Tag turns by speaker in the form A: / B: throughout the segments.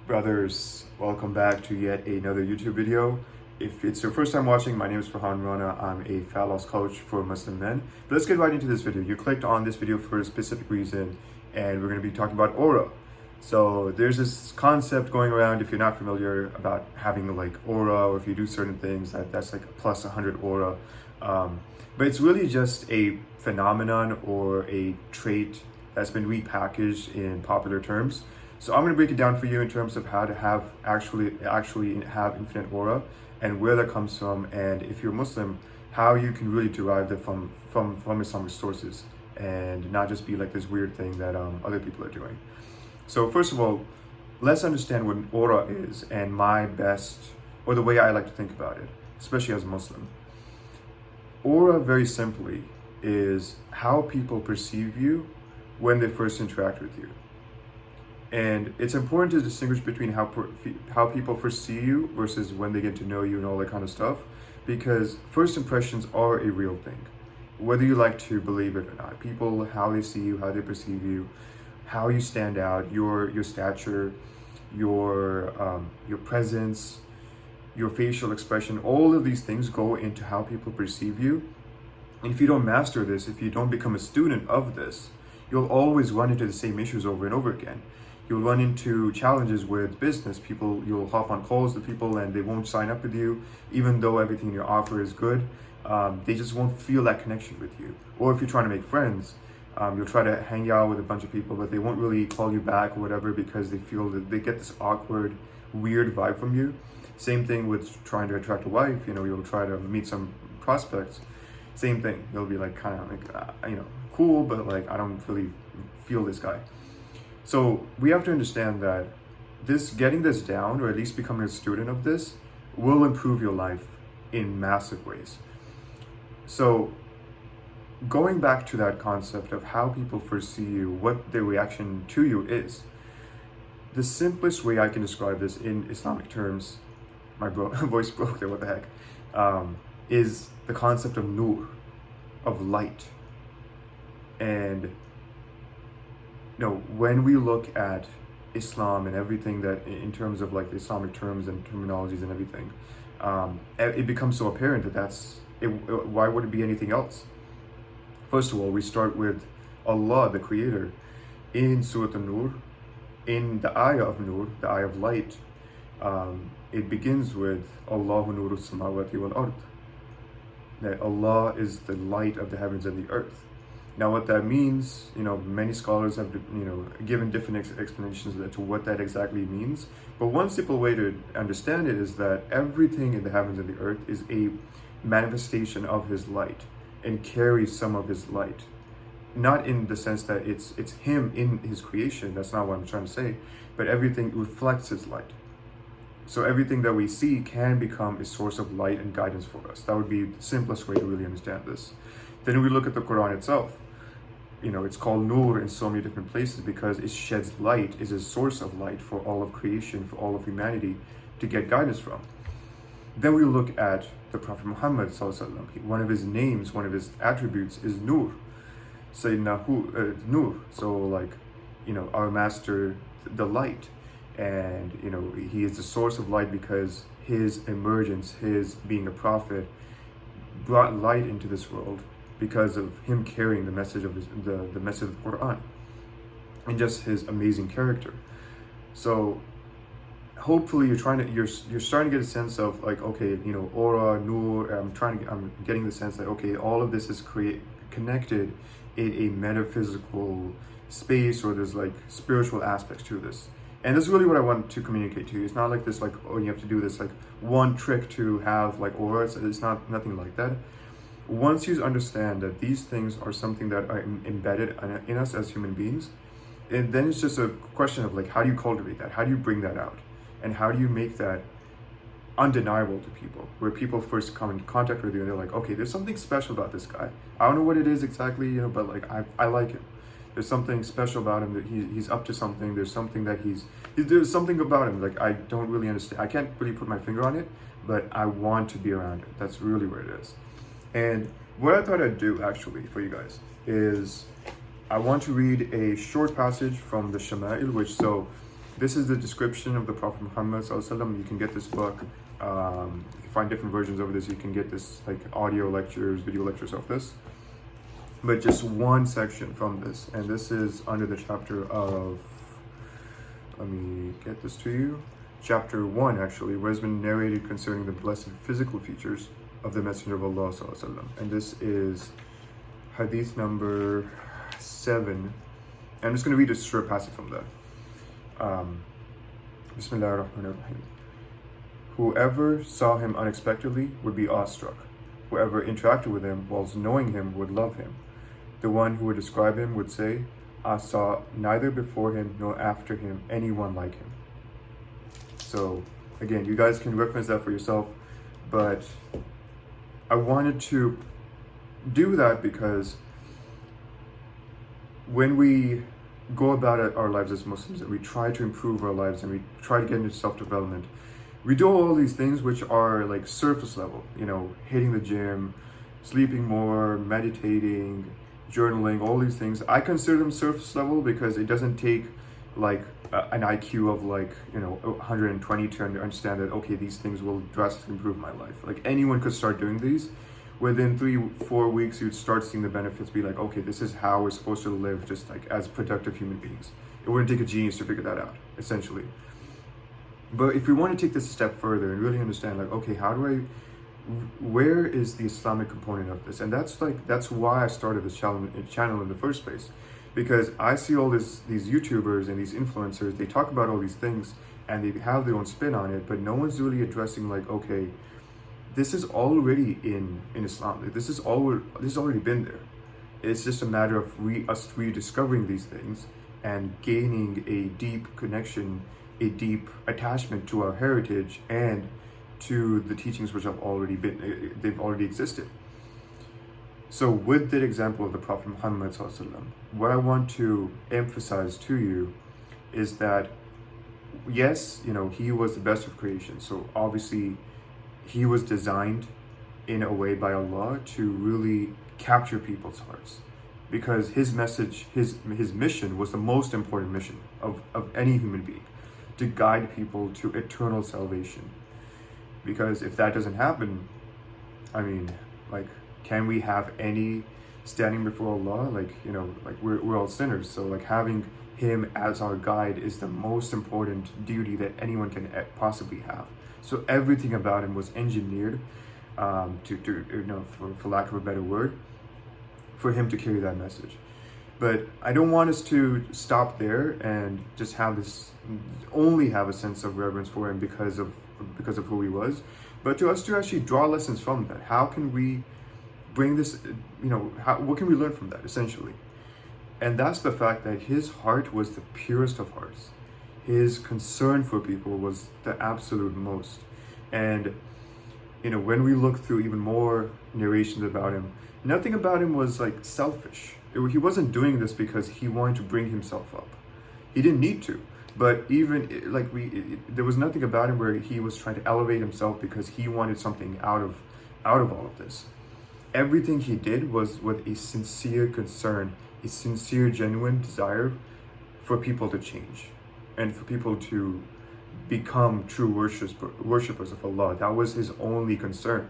A: Brothers, welcome back to yet another YouTube video. If it's your first time watching, my name is Farhan Rana. I'm a fat loss coach for Muslim men. But let's get right into this video. You clicked on this video for a specific reason, and we're going to be talking about aura. So there's this concept going around, if you're not familiar, about having like aura, or if you do certain things, that's like a plus 100 aura. But it's really just a phenomenon or a trait that's been repackaged in popular terms. So I'm going to break it down for you in terms of how to have actually have infinite aura and where that comes from, and if you're Muslim, how you can really derive that from Islamic sources and not just be like this weird thing that other people are doing. So first of all, let's understand what aura is and my best, or the way I like to think about it, especially as a Muslim. Aura, very simply, is how people perceive you when they first interact with you. And it's important to distinguish between how people first see you versus when they get to know you and all that kind of stuff, because first impressions are a real thing, whether you like to believe it or not. People, how they see you, how they perceive you, how you stand out, your stature, your presence, your facial expression, all of these things go into how people perceive you. And if you don't master this, if you don't become a student of this, you'll always run into the same issues over and over again. You'll run into challenges with business. You'll hop on calls with people and they won't sign up with you, even though everything in your offer is good. They just won't feel that connection with you. Or if you're trying to make friends, you'll try to hang out with a bunch of people, but they won't really call you back or whatever because they feel that they get this awkward, weird vibe from you. Same thing with trying to attract a wife. You'll try to meet some prospects. Same thing. They'll be like kind of like, cool, but like I don't really feel this guy. So we have to understand that getting this down, or at least becoming a student of this, will improve your life in massive ways. So going back to that concept of how people first see you, what their reaction to you is, the simplest way I can describe this in Islamic terms, my voice broke there, what the heck, is the concept of nur, of light. And when we look at Islam and everything that in terms of like the Islamic terms and terminologies and everything, it becomes so apparent that why would it be anything else? First of all, we start with Allah, the Creator, in Surah An-Nur, in the ayah of Nur, the ayah of light. It begins with Allahu Nuru Samawati wal Ard, that Allah is the light of the heavens and the earth. Now what that means, many scholars have, given different explanations to what that exactly means. But one simple way to understand it is that everything in the heavens and the earth is a manifestation of His light and carries some of His light. Not in the sense that it's Him in His creation, that's not what I'm trying to say, but everything reflects His light. So everything that we see can become a source of light and guidance for us. That would be the simplest way to really understand this. Then we look at the Quran itself. It's called Nur in so many different places because it sheds light, is a source of light for all of creation, for all of humanity to get guidance from. Then we look at the Prophet Muhammad ﷺ. One of his names, one of his attributes is Nur. Sayyidina Nur. So like, our master, the light. And, he is the source of light because his emergence, his being a prophet, brought light into this world because of him carrying the message of the message of the Quran and just his amazing character. So hopefully you're starting to get a sense of like, okay, aura, nur, I'm getting the sense that, okay, all of this is connected in a metaphysical space, or there's like spiritual aspects to this. And that's really what I want to communicate to you. It's not like this, like, oh, you have to do this like one trick to have like aura. It's nothing like that. Once you understand that these things are something that are embedded in us as human beings, and then it's just a question of like, how do you cultivate that? How do you bring that out? And how do you make that undeniable to people, where people first come in contact with you and they're like, okay, there's something special about this guy. I don't know what it is exactly, but like, I like him. There's something special about him, that he's up to something. There's something that there's something about him, like I don't really understand. I can't really put my finger on it, but I want to be around it. That's really what it is. And what I thought I'd do actually for you guys is I want to read a short passage from the Shama'il, which, so This is the description of the Prophet Muhammad Sallallahu Alaihi Wasallam. You can get this book. You can find different versions of this. You can get this like audio lectures, video lectures of this. But just one section from this, and this is under the chapter of, let me get this to you, chapter 1 actually, where it's been narrated concerning the blessed physical features of the Messenger of Allah Sallallahu Alaihi Wasallam. And this is hadith number 7. I'm just going to read a short passage from that. Bismillah ar-Rahman ar-Rahim. Whoever saw him unexpectedly would be awestruck. Whoever interacted with him whilst knowing him would love him. The one who would describe him would say, I saw neither before him nor after him anyone like him. So again, you guys can reference that for yourself, but I wanted to do that because when we go about our lives as Muslims and we try to improve our lives and we try to get into self-development, we do all these things which are like surface level, you know, hitting the gym, sleeping more, meditating, journaling, all these things. I consider them surface level because it doesn't take like an IQ of like, you know, 120 to understand that, okay, these things will drastically improve my life. Like anyone could start doing these. Within 3-4 weeks, you'd start seeing the benefits, be like, okay, this is how we're supposed to live just like as productive human beings. It wouldn't take a genius to figure that out, essentially. But if we want to take this a step further and really understand like, okay, where is the Islamic component of this? And that's why I started this channel in the first place, because I see all these YouTubers and these influencers, they talk about all these things and they have their own spin on it, but no one's really addressing like, okay, this is already in Islam. This has already been there. It's just a matter of us rediscovering these things and gaining a deep connection, a deep attachment to our heritage and to the teachings which they've already existed. So with that example of the Prophet Muhammad Sallallahu Alaihi Wasallam, what I want to emphasize to you is that, yes, you know, he was the best of creation. So obviously he was designed in a way by Allah to really capture people's hearts, because his message, his mission was the most important mission of any human being, to guide people to eternal salvation. Because if that doesn't happen, I mean, like, can we have any standing before Allah? Like, you know, like we're all sinners. So like having him as our guide is the most important duty that anyone can possibly have. So everything about him was engineered to you know, for lack of a better word, for him to carry that message. But I don't want us to stop there and just only have a sense of reverence for him because of who he was, but to us to actually draw lessons from that. How can we bring this, you know, what can we learn from that, essentially? And that's the fact that his heart was the purest of hearts. His concern for people was the absolute most. And, you know, when we look through even more narrations about him, nothing about him was like selfish. He wasn't doing this because he wanted to bring himself up. He didn't need to. But even like there was nothing about him where he was trying to elevate himself because he wanted something out of all of this. Everything he did was with a sincere concern, a sincere, genuine desire for people to change and for people to become true worshippers of Allah. That was his only concern.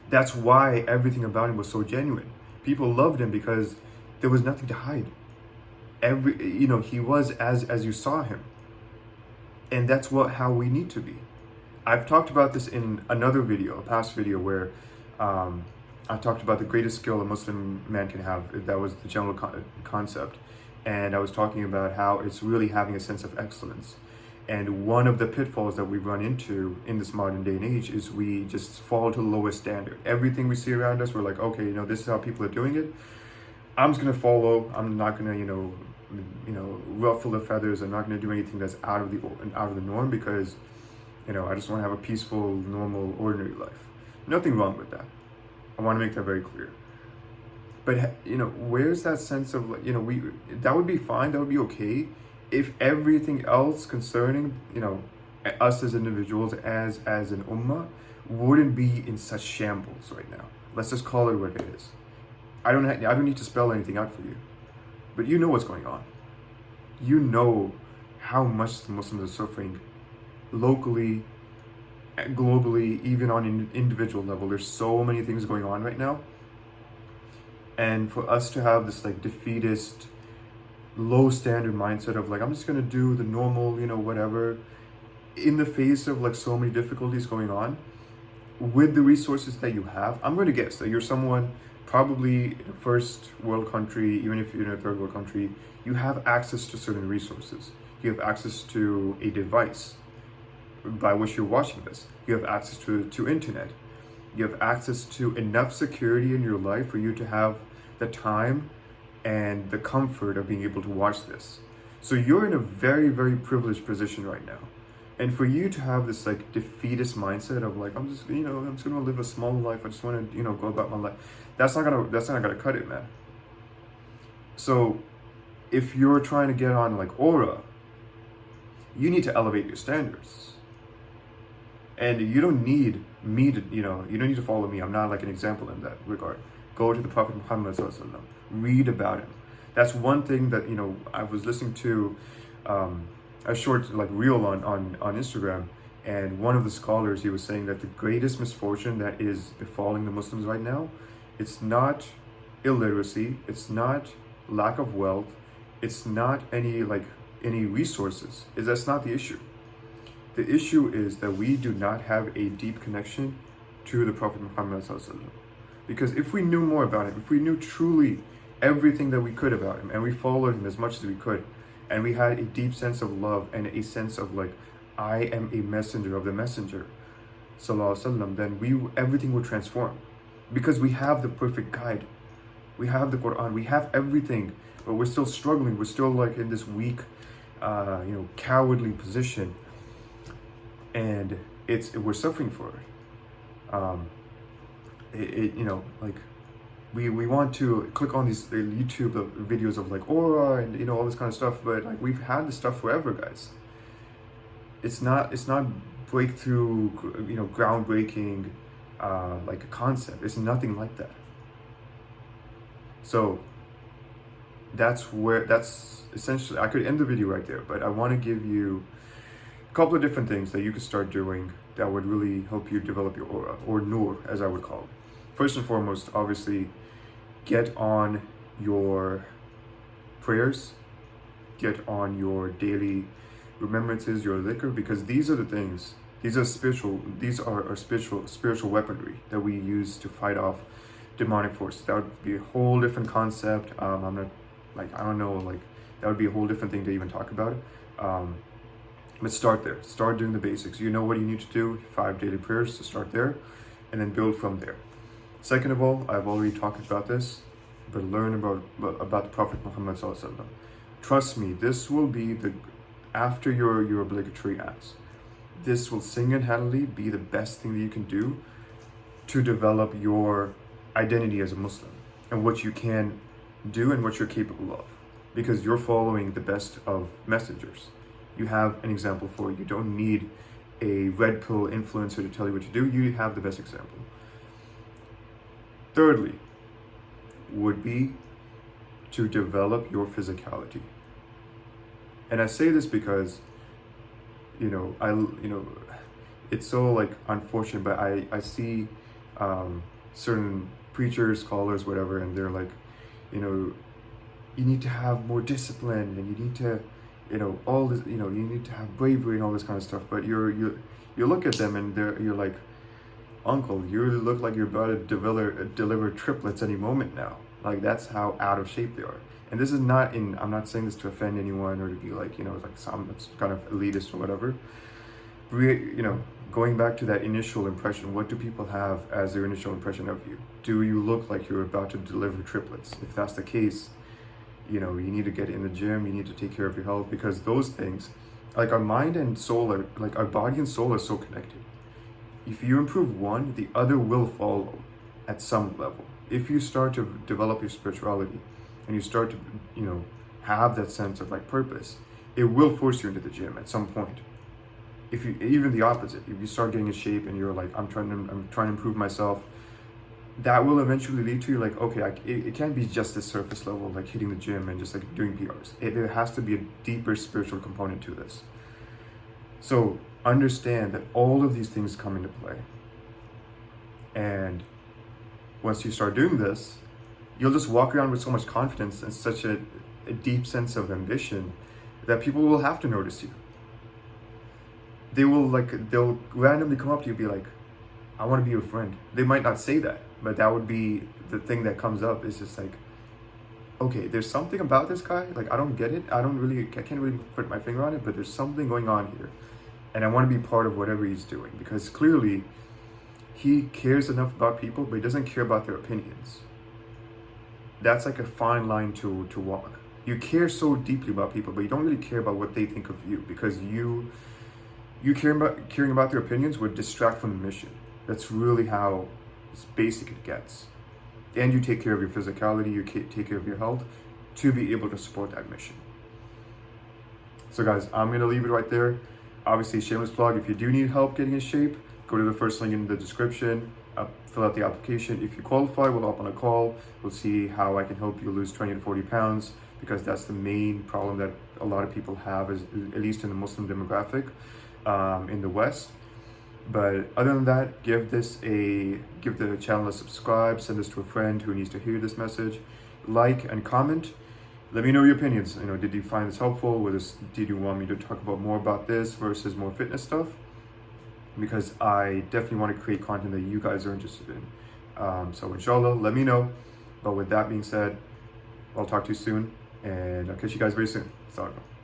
A: That's why everything about him was so genuine. People loved him because there was nothing to hide. You know, he was as you saw him, and that's how we need to be. I've talked about this in another video, a past video, where I talked about the greatest skill a Muslim man can have. That was the general concept, and I was talking about how it's really having a sense of excellence. And one of the pitfalls that we run into in this modern day and age is we just fall to the lowest standard. Everything we see around us, we're like, okay, you know, this is how people are doing it. I'm just gonna follow. I'm not gonna, you know, ruffle the feathers. I'm not gonna do anything that's out of the norm because, you know, I just want to have a peaceful, normal, ordinary life. Nothing wrong with that. I want to make that very clear. But you know, where's that sense of like, you know, that would be fine. That would be okay if everything else concerning, you know, us as individuals, as an ummah, wouldn't be in such shambles right now. Let's just call it what it is. I don't need to spell anything out for you, but you know what's going on. You know how much the Muslims are suffering locally, globally, even on an individual level. There's so many things going on right now, and for us to have this like defeatist, low standard mindset of like, I'm just gonna do the normal, whatever, in the face of like so many difficulties going on, with the resources that you have, I'm going to guess that you're someone probably in a first world country, even if you're in a third world country, you have access to certain resources. You have access to a device by which you're watching this. You have access to internet. You have access to enough security in your life for you to have the time and the comfort of being able to watch this. So you're in a very, very privileged position right now. And for you to have this like defeatist mindset of like, I'm just gonna live a small life. I just want to, go about my life. That's not gonna cut it, man. So if you're trying to get on like Aura, you need to elevate your standards. And you don't need me to, you don't need to follow me. I'm not like an example in that regard. Go to the Prophet Muhammad Sallallahu Alaihi Wasallam. Read about him. That's one thing that, I was listening to a short like reel on Instagram, and one of the scholars, he was saying that the greatest misfortune that is befalling the Muslims right now, it's not illiteracy, it's not lack of wealth, it's not any resources. That's not the issue. The issue is that we do not have a deep connection to the Prophet Muhammad Sallallahu Alaihi Wasallam. Because if we knew more about him, if we knew truly everything that we could about him, and we followed him as much as we could, and we had a deep sense of love and a sense of like, I am a messenger of the messenger, Sallallahu Alaihi Wasallam, then everything will transform. Because we have the perfect guide. We have the Quran, we have everything, but we're still struggling. We're still like in this weak, cowardly position. And we're suffering for it. We want to click on these YouTube videos of like Aura and all this kind of stuff, but like we've had this stuff forever, guys. It's not breakthrough, groundbreaking like a concept. It's nothing like that. So that's essentially, I could end the video right there, but I want to give you a couple of different things that you could start doing that would really help you develop your aura, or nur as I would call it. First and foremost, obviously, get on your prayers, get on your daily remembrances, your dhikr, because these are the things, these are our spiritual weaponry that we use to fight off demonic forces. That would be a whole different concept. That would be a whole different thing to even talk about. But start there. Start doing the basics. You know what you need to do, 5 daily prayers, to start there, and then build from there. Second of all, I've already talked about this, but learn about the Prophet Muhammad Sallallahu Alaihi Wasallam. Trust me, this will be after your obligatory acts, this will single-handedly be the best thing that you can do to develop your identity as a Muslim and what you can do and what you're capable of, because you're following the best of messengers. You have an example for it. You don't need a red pill influencer to tell you what to do. You have the best example. Thirdly, would be to develop your physicality. And I say this because, it's so like unfortunate, but I see certain preachers, scholars, whatever, and they're like, you need to have more discipline, and you need to, all this, you need to have bravery and all this kind of stuff. But you look at them and you're like, uncle, you look like you're about to deliver triplets any moment now. Like, that's how out of shape they are. And this is not I'm not saying this to offend anyone or to be like, some kind of elitist or whatever. Going back to that initial impression, what do people have as their initial impression of you? Do you look like you're about to deliver triplets? If that's the case, you need to get in the gym, you need to take care of your health, because those things, like our mind and soul are, like our body and soul are so connected. If you improve one, the other will follow at some level. If you start to develop your spirituality and you start to, have that sense of like purpose, it will force you into the gym at some point. Even the opposite, if you start getting in shape and you're like, I'm trying to improve myself, that will eventually lead to you like, okay, it can't be just the surface level, like hitting the gym and just like doing PRs. There has to be a deeper spiritual component to this. So understand that all of these things come into play. And once you start doing this, you'll just walk around with so much confidence and such a deep sense of ambition that people will have to notice you. They'll randomly come up to you and be like, I want to be your friend. They might not say that, but that would be the thing that comes up. It's just like, okay, there's something about this guy. Like, I don't get it. I can't really put my finger on it, but there's something going on here. And I want to be part of whatever he's doing, because clearly he cares enough about people, but he doesn't care about their opinions. That's like a fine line to walk. You care so deeply about people, but you don't really care about what they think of you, because you caring about their opinions would distract from the mission. That's really how basic it gets. And you take care of your physicality, you take care of your health to be able to support that mission. So guys, I'm going to leave it right there. Obviously, shameless plug, if you do need help getting in shape, go to the first link in the description, fill out the application. If you qualify, we'll hop on a call. We'll see how I can help you lose 20 to 40 pounds, because that's the main problem that a lot of people have, is at least in the Muslim demographic in the West. But other than that, give the channel a subscribe, send this to a friend who needs to hear this message, like and comment. Let me know your opinions. Did you find this helpful? Did you want me to talk about more about this versus more fitness stuff? Because I definitely want to create content that you guys are interested in. So inshallah, let me know. But with that being said, I'll talk to you soon, and I'll catch you guys very soon. Assalamu alaikum.